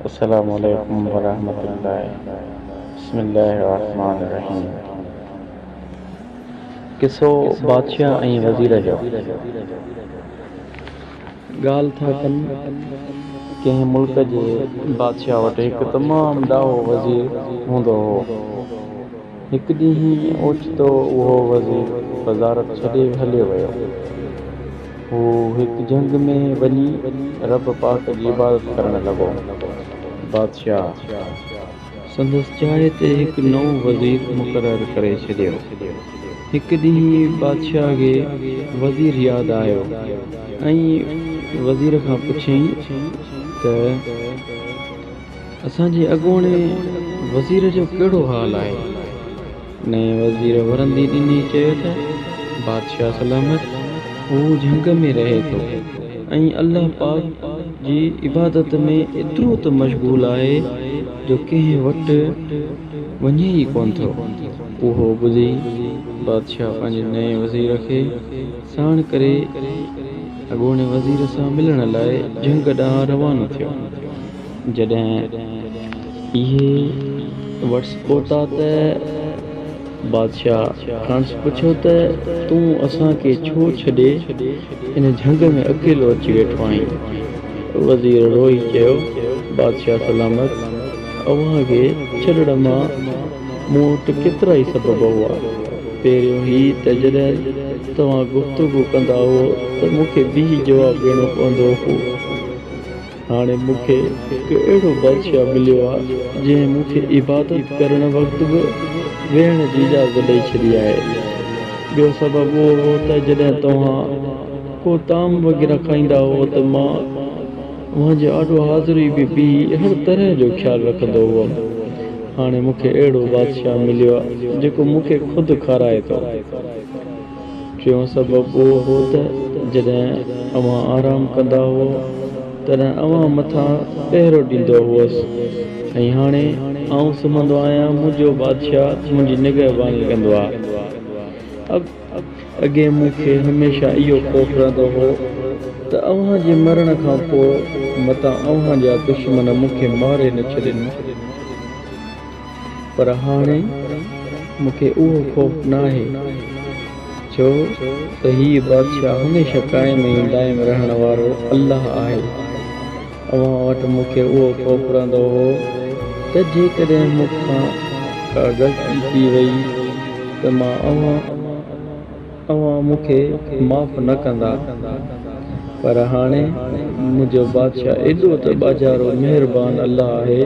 अस्सलामु अलैकुम वरहमतुल्लाहि बिस्मिल्लाहिर्रहमानिर्रहीम। किसो बादशाह ऐं वज़ीर जो। ॻाल्हि था कनि कंहिं मुल्क जे बादशाह वटि हिकु तमामु ॾाहो वज़ीर हूंदो हो। हिकु ॾींहुं ओचितो उहो वज़ीर वज़ारत छॾे हलियो वियो। हू हिकु जंग में वञी रब पाक जी इबादत करणु लॻो। बादशाह संदसि जाइ ते हिकु नओं वज़ीर मुक़ररु करे छॾियो। हिकु ॾींहुं बादशाह खे वज़ीर यादि आयो ऐं वज़ीर खां पुछियईं त असांजे अॻूणे वज़ीर जो कहिड़ो हाल आहे। नए वज़ीर वरंदी ॾिनी चयो त बादशाह सलामत, हू जंग में रहे थो ऐं अल्लाह पाक जी इबादत में एतिरो त मशगूल आहे जो कंहिं वटि वञे ई कोन थो। उहो ॿुधी बादशाह पंहिंजे नए वज़ीर खे साण करे अॻूणे वज़ीर सां मिलण लाइ जंग ॾांहुं रवानो थियो। जॾहिं इहे वटि पहुता त बादशाह खांसि पुछियो त तूं असांखे छो छॾे इन झंग में अकेलो अची वेठो आहीं। वज़ीर रोई चयो, बादशाह सलामत, अव्हांखे छॾण मां मूं वटि केतिरा ई सबब हुआ। पहिरियों ही त जॾहिं तव्हां गुफ़्तगू कंदा हो त मूंखे बीह जवाबु ॾियणो पवंदो हो। हाणे मूंखे हिकु अहिड़ो बादशाह मिलियो आहे जंहिं मूंखे इबादत करण वक़्तु बि वेहण जी इजाज़त ॾेई छॾी आहे। ॿियो सबबु उहो हो त जॾहिं तव्हां को ताम वग़ैरह खाईंदा हो त मां मुंहिंजे आॾो हाज़िरी बि बीह हर तरह जो ख़्यालु रखंदो हुउमि। हाणे मूंखे अहिड़ो बादशाह मिलियो आहे जेको मूंखे ख़ुदि खाराए थो। टियों सबबु उहो हो त जॾहिं अव्हां आराम कंदा हुओ तॾहिं अव्हां मथां पहिरो ॾींदो हुअसि ऐं हाणे आउं सुम्हंदो आहियां, मुंहिंजो बादशाह मुंहिंजी निगहबानी कंदो आहे। अॻे मूंखे हमेशह इहो ख़ौफ़ रहंदो हो त अव्हां जे मरण खां पोइ मतां अव्हां जा दुश्मन मूंखे मारे न छॾनि, पर हाणे मूंखे उहो ख़ौफ़ न आहे, छो त हीउ बादशाह हमेशह क़ाइम ऐं दाइम रहण वारो अल्लाह आहे। अव्हां वटि मूंखे उहो ख़ौफ़ रहंदो हो त जेकॾहिं मूंखां का ग़लती थी वई त मां अव्हां मूंखे माफ़ न कंदा, पर हाणे मुंहिंजो बादशाह एॾो त बाज़ारो महिरबान अल्लाह आहे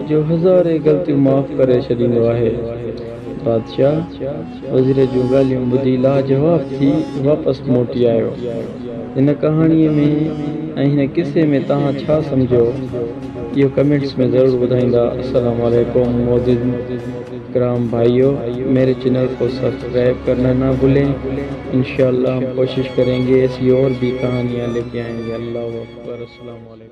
जो हज़ारे ग़लतियूं माफ़ करे छॾींदो आहे। बादशाह वज़ीर जूं ॻाल्हियूं ॿुधी लाजवाब थी वापसि मोटी आयो। हिन कहाणीअ में ऐं हिन किसे में तव्हां छा सम्झो, इहो कमेंट्स में ज़रूर ॿुधाईंदा। अस्सलामु अलैकुम मोअज़्ज़िज़ किराम भाइयों, मेरे चैनल को सब्सक्राइब करना ना भूलें। इंशाअल्लाह हम कोशिश करेंगे ऐसी और भी कहानियाँ लेके आएंगे। अल्लाह हू अकबर। अस्सलामु अलैकुम।